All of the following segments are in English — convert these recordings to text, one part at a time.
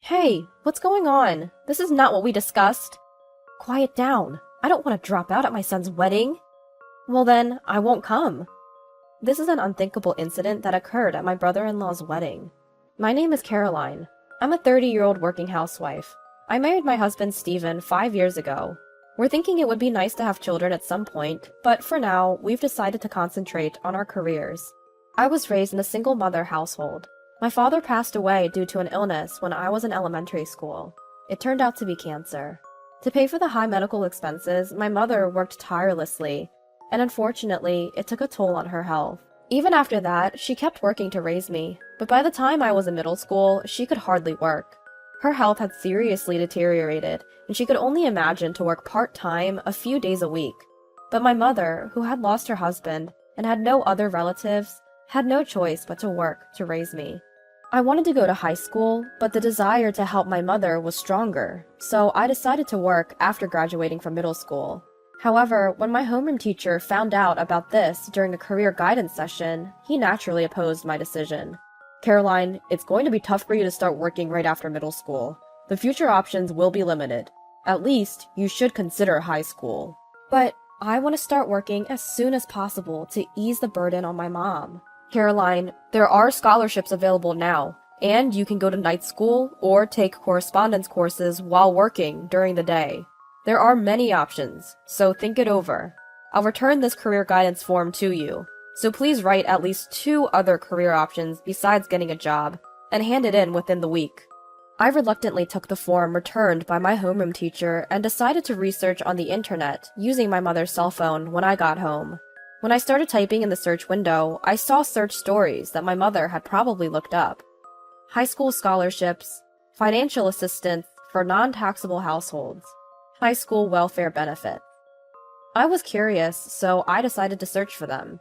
Hey, what's going on? This is not what we discussed. Quiet down. I don't want to drop out at my son's wedding. Well then, I won't come. This is an unthinkable incident that occurred at my brother-in-law's wedding. My name is Caroline. I'm a 30-year-old working housewife. I married my husband Steven 5 years ago. We're thinking it would be nice to have children at some point, but for now, we've decided to concentrate on our careers. I was raised in a single-mother household. My father passed away due to an illness when I was in elementary school. It turned out to be cancer. To pay for the high medical expenses, my mother worked tirelessly, and unfortunately, it took a toll on her health. Even after that, she kept working to raise me, but by the time I was in middle school, she could hardly work. Her health had seriously deteriorated, and she could only imagine to work part-time a few days a week. But my mother, who had lost her husband and had no other relatives, had no choice but to work to raise me. I wanted to go to high school, but the desire to help my mother was stronger, so I decided to work after graduating from middle school. However, when my homeroom teacher found out about this during a career guidance session, he naturally opposed my decision. Caroline, it's going to be tough for you to start working right after middle school. The future options will be limited. At least, you should consider high school. But I want to start working as soon as possible to ease the burden on my mom. Caroline, there are scholarships available now, and you can go to night school or take correspondence courses while working during the day. There are many options, so think it over. I'll return this career guidance form to you, so please write at least 2 other career options besides getting a job, and hand it in within the week. I reluctantly took the form returned by my homeroom teacher and decided to research on the internet using my mother's cell phone when I got home. When I started typing in the search window, I saw search stories that my mother had probably looked up. High school scholarships, financial assistance for non-taxable households, high school welfare benefits. I was curious, so I decided to search for them.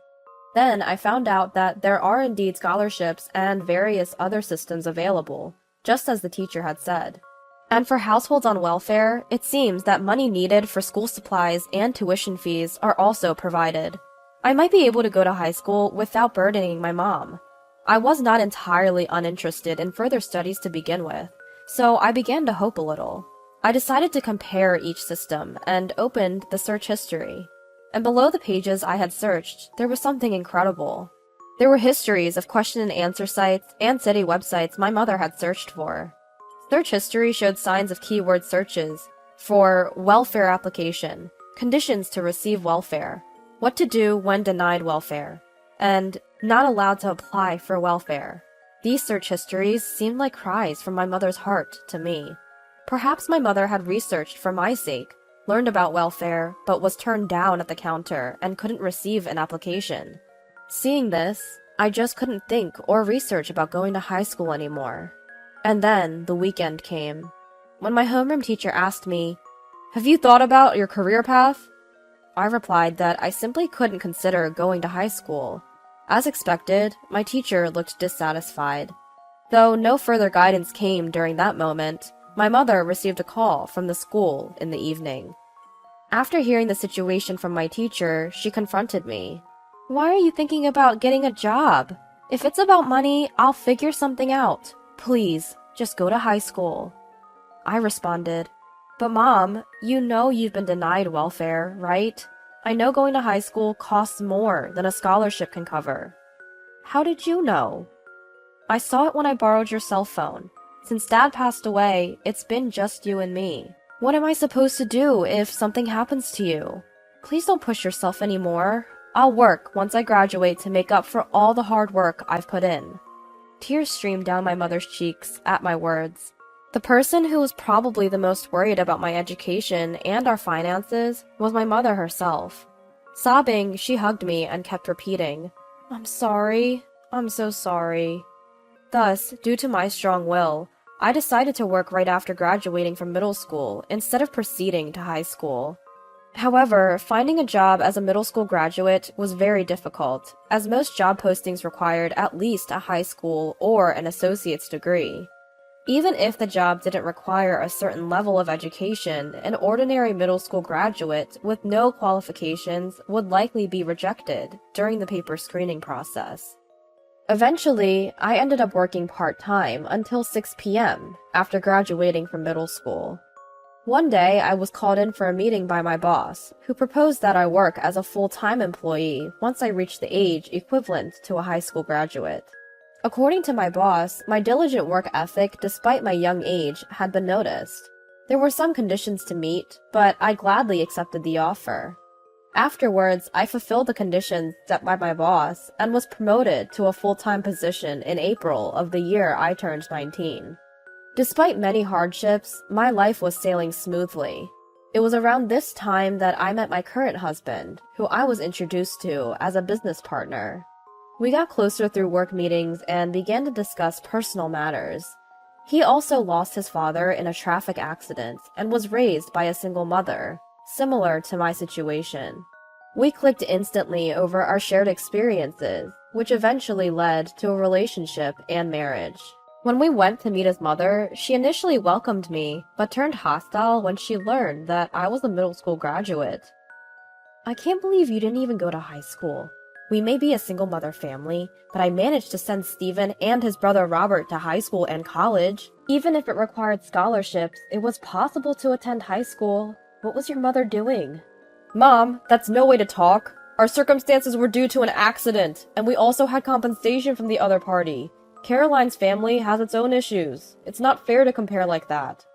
Then I found out that there are indeed scholarships and various other systems available, just as the teacher had said. And for households on welfare, it seems that money needed for school supplies and tuition fees are also provided. I might be able to go to high school without burdening my mom. I was not entirely uninterested in further studies to begin with, so I began to hope a little. I decided to compare each system and opened the search history. And below the pages I had searched, there was something incredible. There were histories of question and answer sites and city websites my mother had searched for. Search history showed signs of keyword searches for welfare application, conditions to receive welfare, what to do when denied welfare, and not allowed to apply for welfare. These search histories seemed like cries from my mother's heart to me. Perhaps my mother had researched for my sake, learned about welfare, but was turned down at the counter and couldn't receive an application. Seeing this, I just couldn't think or research about going to high school anymore. And then the weekend came. When my homeroom teacher asked me, "Have you thought about your career path?" I replied that I simply couldn't consider going to high school. As expected, my teacher looked dissatisfied. Though no further guidance came during that moment, my mother received a call from the school in the evening. After hearing the situation from my teacher, she confronted me. "Why are you thinking about getting a job? If it's about money, I'll figure something out. Please, just go to high school." I responded, "But Mom, you know you've been denied welfare, right? I know going to high school costs more than a scholarship can cover." "How did you know?" "I saw it when I borrowed your cell phone. Since Dad passed away, it's been just you and me. What am I supposed to do if something happens to you? Please don't push yourself anymore. I'll work once I graduate to make up for all the hard work I've put in." Tears streamed down my mother's cheeks at my words. The person who was probably the most worried about my education and our finances was my mother herself. Sobbing, she hugged me and kept repeating, "I'm sorry. I'm so sorry." Thus, due to my strong will, I decided to work right after graduating from middle school instead of proceeding to high school. However, finding a job as a middle school graduate was very difficult, as most job postings required at least a high school or an associate's degree. Even if the job didn't require a certain level of education, an ordinary middle school graduate with no qualifications would likely be rejected during the paper screening process. Eventually, I ended up working part-time until 6 p.m. after graduating from middle school. One day, I was called in for a meeting by my boss, who proposed that I work as a full-time employee once I reached the age equivalent to a high school graduate. According to my boss, my diligent work ethic despite my young age had been noticed. There were some conditions to meet, but I gladly accepted the offer. Afterwards, I fulfilled the conditions set by my boss and was promoted to a full-time position in April of the year I turned 19. Despite many hardships, my life was sailing smoothly. It was around this time that I met my current husband, who I was introduced to as a business partner. We got closer through work meetings and began to discuss personal matters. He also lost his father in a traffic accident and was raised by a single mother, similar to my situation. We clicked instantly over our shared experiences, which eventually led to a relationship and marriage. When we went to meet his mother, she initially welcomed me, but turned hostile when she learned that I was a middle school graduate. I can't believe you didn't even go to high school. We may be a single mother family, but I managed to send Steven and his brother Robert to high school and college. Even if it required scholarships, it was possible to attend high school. What was your mother doing? Mom, that's no way to talk. Our circumstances were due to an accident, and we also had compensation from the other party. Caroline's family has its own issues. It's not fair to compare like that.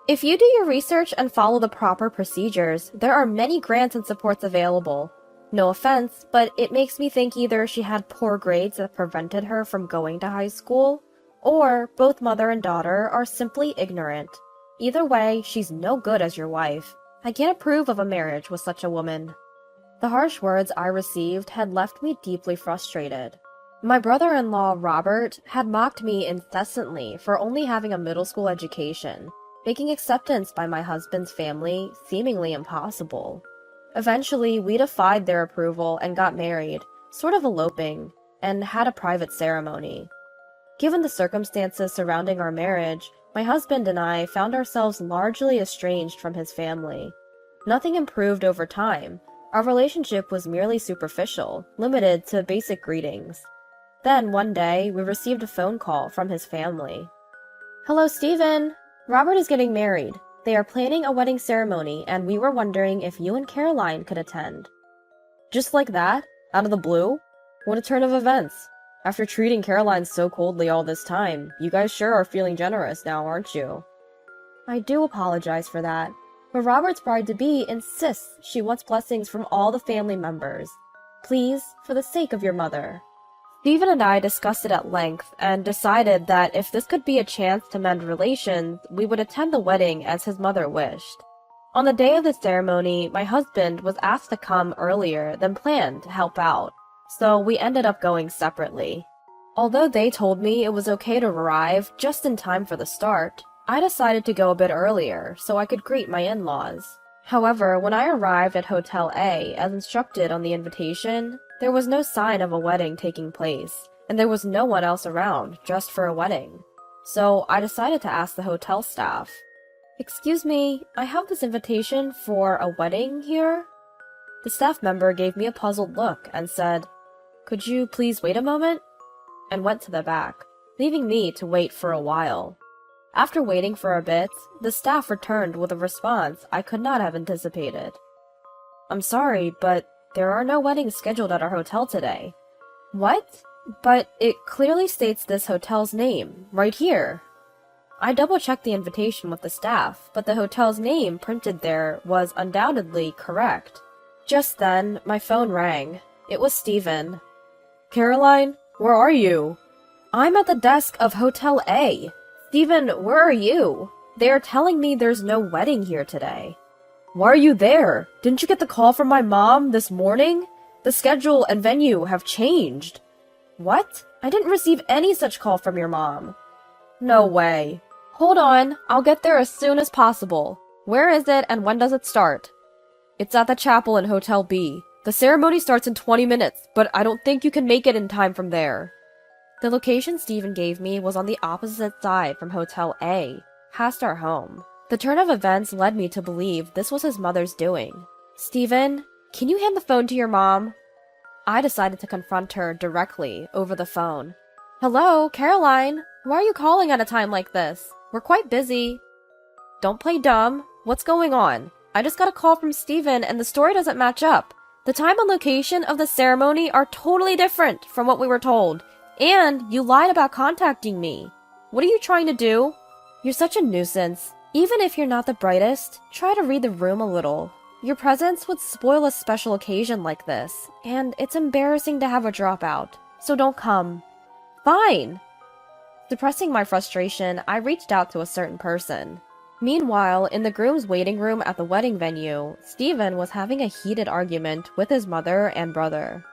If you do your research and follow the proper procedures, there are many grants and supports available. No offense, but it makes me think either she had poor grades that prevented her from going to high school, or both mother and daughter are simply ignorant. Either way, she's no good as your wife. I can't approve of a marriage with such a woman. The harsh words I received had left me deeply frustrated. My brother-in-law, Robert, had mocked me incessantly for only having a middle school education, making acceptance by my husband's family seemingly impossible. Eventually, we defied their approval and got married, sort of eloping, and had a private ceremony. Given the circumstances surrounding our marriage, my husband and I found ourselves largely estranged from his family. Nothing improved over time. Our relationship was merely superficial, limited to basic greetings. Then, one day, we received a phone call from his family. Hello, Steven. Robert is getting married. They are planning a wedding ceremony, and we were wondering if you and Caroline could attend. Just like that? Out of the blue? What a turn of events. After treating Caroline so coldly all this time, you guys sure are feeling generous now, aren't you? I do apologize for that, but Robert's bride-to-be insists she wants blessings from all the family members. Please, for the sake of your mother. Steven and I discussed it at length and decided that if this could be a chance to mend relations, we would attend the wedding as his mother wished. On the day of the ceremony, my husband was asked to come earlier than planned to help out, so we ended up going separately. Although they told me it was okay to arrive just in time for the start, I decided to go a bit earlier so I could greet my in-laws. However, when I arrived at Hotel A as instructed on the invitation, there was no sign of a wedding taking place, and there was no one else around dressed for a wedding. So I decided to ask the hotel staff, "Excuse me, I have this invitation for a wedding here?" The staff member gave me a puzzled look and said, "Could you please wait a moment?" and went to the back, leaving me to wait for a while. After waiting for a bit, the staff returned with a response I could not have anticipated. "I'm sorry, but there are no weddings scheduled at our hotel today." What? But it clearly states this hotel's name, right here. I double-checked the invitation with the staff, but the hotel's name printed there was undoubtedly correct. Just then, my phone rang. It was Steven. "Caroline, where are you?" "I'm at the desk of Hotel A. Steven, where are you? They are telling me there's no wedding here today." "Why are you there? Didn't you get the call from my mom this morning? The schedule and venue have changed." "What? I didn't receive any such call from your mom." "No way." "Hold on, I'll get there as soon as possible. Where is it and when does it start?" "It's at the chapel in Hotel B. The ceremony starts in 20 minutes, but I don't think you can make it in time from there." The location Steven gave me was on the opposite side from Hotel A, past our home. The turn of events led me to believe this was his mother's doing. "Steven, can you hand the phone to your mom?" I decided to confront her directly over the phone. Hello, Caroline? Why are you calling at a time like this? We're quite busy. Don't play dumb. What's going on? I just got a call from Steven and the story doesn't match up. The time and location of the ceremony are totally different from what we were told. And you lied about contacting me. What are you trying to do? You're such a nuisance. Even if you're not the brightest, try to read the room a little. Your presence would spoil a special occasion like this, and it's embarrassing to have a dropout. So don't come. Fine. Suppressing my frustration, I reached out to a certain person. Meanwhile, in the groom's waiting room at the wedding venue, Steven was having a heated argument with his mother and brother.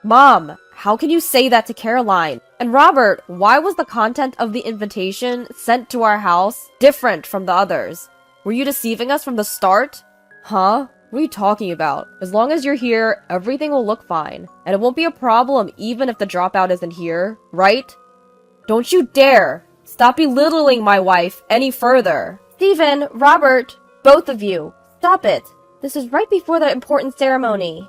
Mom, how can you say that to Caroline? And Robert, why was the content of the invitation sent to our house different from the others? Were you deceiving us from the start? Huh? What are you talking about? As long as you're here, everything will look fine. And it won't be a problem even if the dropout isn't here, right? Don't you dare! Stop belittling my wife any further! Steven, Robert, both of you, stop it! This is right before the important ceremony.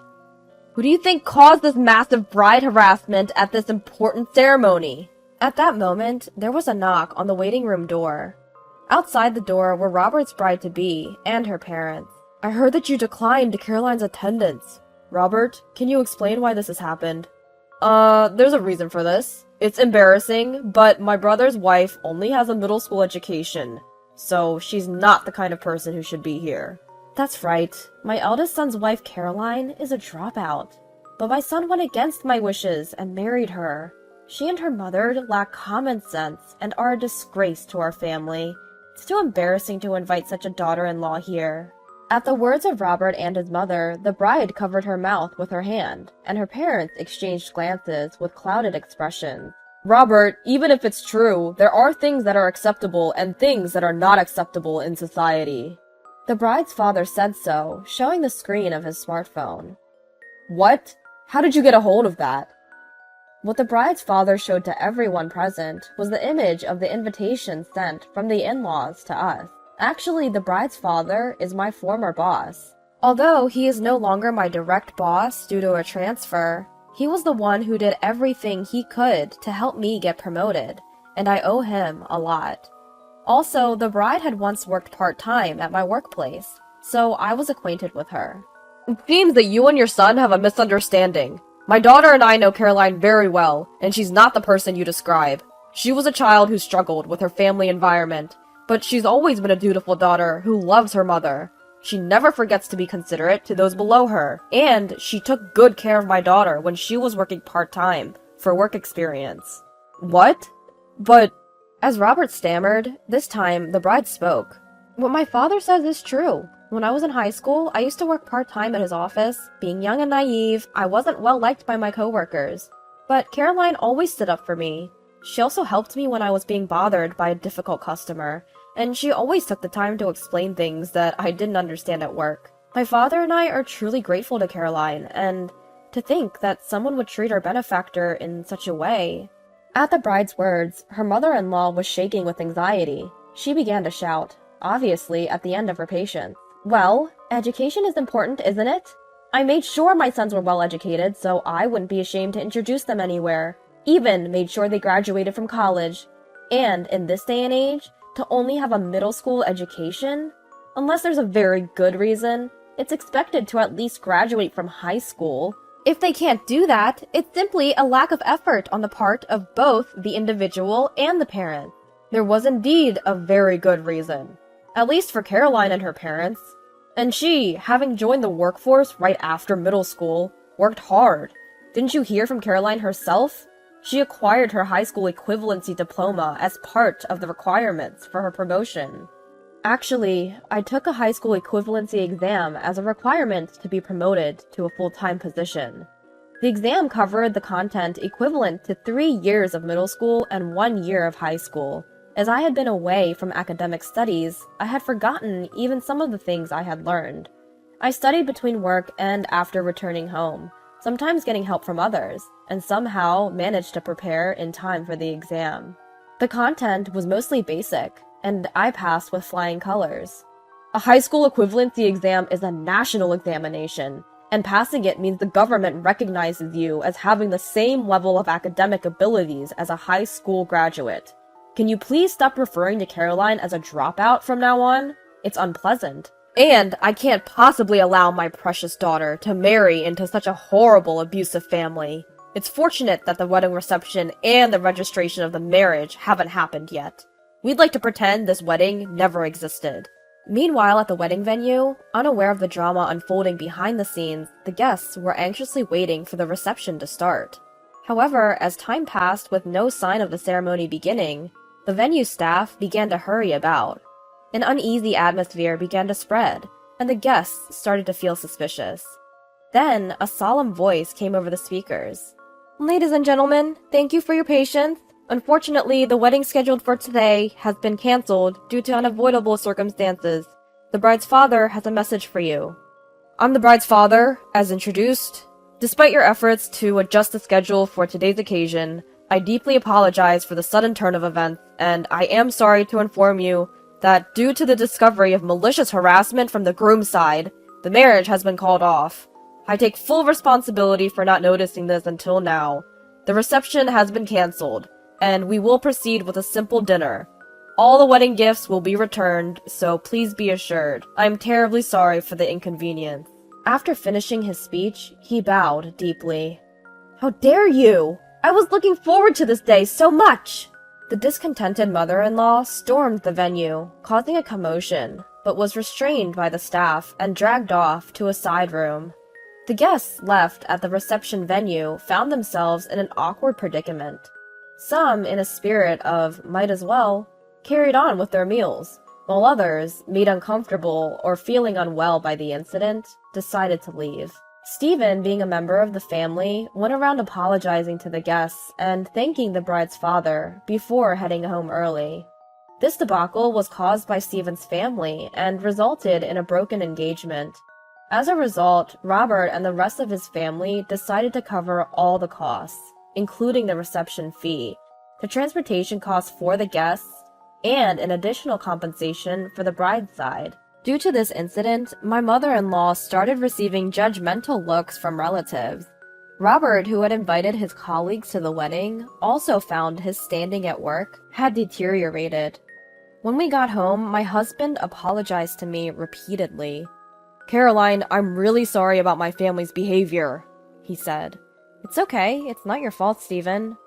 Who do you think caused this massive bride harassment at this important ceremony? At that moment, there was a knock on the waiting room door. Outside the door were Robert's bride-to-be and her parents. I heard that you declined Caroline's attendance. Robert, can you explain why this has happened? There's a reason for this. It's embarrassing, but my brother's wife only has a middle school education, so she's not the kind of person who should be here. That's right. My eldest son's wife, Caroline, is a dropout. But my son went against my wishes and married her. She and her mother lack common sense and are a disgrace to our family. It's too embarrassing to invite such a daughter-in-law here. At the words of Robert and his mother, the bride covered her mouth with her hand, and her parents exchanged glances with clouded expressions. Robert, even if it's true, there are things that are acceptable and things that are not acceptable in society. The bride's father said so, showing the screen of his smartphone. What? How did you get a hold of that? What the bride's father showed to everyone present was the image of the invitation sent from the in-laws to us. Actually, the bride's father is my former boss. Although he is no longer my direct boss due to a transfer, he was the one who did everything he could to help me get promoted, and I owe him a lot. Also, the bride had once worked part-time at my workplace, so I was acquainted with her. It seems that you and your son have a misunderstanding. My daughter and I know Caroline very well, and she's not the person you describe. She was a child who struggled with her family environment, but she's always been a dutiful daughter who loves her mother. She never forgets to be considerate to those below her, and she took good care of my daughter when she was working part-time for work experience. What? But... As Robert stammered, this time the bride spoke. What my father says is true. When I was in high school, I used to work part-time at his office. Being young and naive, I wasn't well liked by my coworkers. But Caroline always stood up for me. She also helped me when I was being bothered by a difficult customer, and she always took the time to explain things that I didn't understand at work. My father and I are truly grateful to Caroline, and to think that someone would treat our benefactor in such a way... At the bride's words, her mother-in-law was shaking with anxiety. She began to shout, obviously at the end of her patience. Well, education is important, isn't it? I made sure my sons were well educated, so I wouldn't be ashamed to introduce them anywhere. Even made sure they graduated from college. And in this day and age, to only have a middle school education? Unless there's a very good reason, it's expected to at least graduate from high school. If they can't do that, it's simply a lack of effort on the part of both the individual and the parent. There was indeed a very good reason. At least for Caroline and her parents. And she, having joined the workforce right after middle school, worked hard. Didn't you hear from Caroline herself? She acquired her high school equivalency diploma as part of the requirements for her promotion. Actually, I took a high school equivalency exam as a requirement to be promoted to a full-time position. The exam covered the content equivalent to 3 years of middle school and 1 year of high school. As I had been away from academic studies, I had forgotten even some of the things I had learned. I studied between work and after returning home, sometimes getting help from others, and somehow managed to prepare in time for the exam. The content was mostly basic, and I passed with flying colors. A high school equivalency exam is a national examination, And passing it means the government recognizes you as having the same level of academic abilities as a high school graduate. Can you please stop referring to Caroline as a dropout from now on? It's unpleasant. And I can't possibly allow my precious daughter to marry into such a horrible, abusive family. It's fortunate that the wedding reception and the registration of the marriage haven't happened yet. We'd like to pretend this wedding never existed. Meanwhile, at the wedding venue, unaware of the drama unfolding behind the scenes, the guests were anxiously waiting for the reception to start. However, as time passed with no sign of the ceremony beginning, the venue staff began to hurry about. An uneasy atmosphere began to spread, and the guests started to feel suspicious. Then, a solemn voice came over the speakers. "Ladies and gentlemen, thank you for your patience. Unfortunately, the wedding scheduled for today has been cancelled due to unavoidable circumstances. The bride's father has a message for you." "I'm the bride's father, as introduced. Despite your efforts to adjust the schedule for today's occasion, I deeply apologize for the sudden turn of events, and I am sorry to inform you that due to the discovery of malicious harassment from the groom's side, the marriage has been called off. I take full responsibility for not noticing this until now. The reception has been cancelled, and we will proceed with a simple dinner. All the wedding gifts will be returned, so please be assured. I am terribly sorry for the inconvenience." After finishing his speech, he bowed deeply. "How dare you! I was looking forward to this day so much!" The discontented mother-in-law stormed the venue, causing a commotion, but was restrained by the staff and dragged off to a side room. The guests left at the reception venue found themselves in an awkward predicament. Some, in a spirit of might as well, carried on with their meals, while others, made uncomfortable or feeling unwell by the incident, decided to leave. Stephen, being a member of the family, went around apologizing to the guests and thanking the bride's father before heading home early. This debacle was caused by Stephen's family and resulted in a broken engagement. As a result, Robert and the rest of his family decided to cover all the costs, including the reception fee, the transportation costs for the guests, and an additional compensation for the bride's side. Due to this incident, my mother-in-law started receiving judgmental looks from relatives. Robert, who had invited his colleagues to the wedding, also found his standing at work had deteriorated. When we got home, my husband apologized to me repeatedly. "Caroline, I'm really sorry about my family's behavior," he said. "It's okay, it's not your fault, Stephen.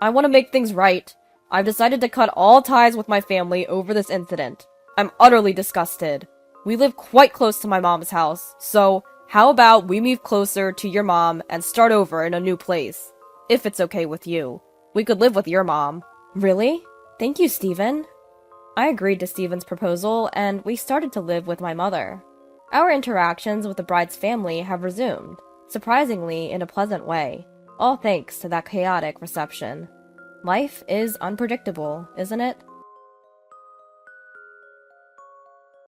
I want to make things right. I've decided to cut all ties with my family over this incident. I'm utterly disgusted. We live quite close to my mom's house, so how about we move closer to your mom and start over in a new place? If it's okay with you. We could live with your mom." "Really? Thank you, Stephen." I agreed to Stephen's proposal, and we started to live with my mother. Our interactions with the bride's family have resumed, surprisingly in a pleasant way, all thanks to that chaotic reception. Life is unpredictable, isn't it?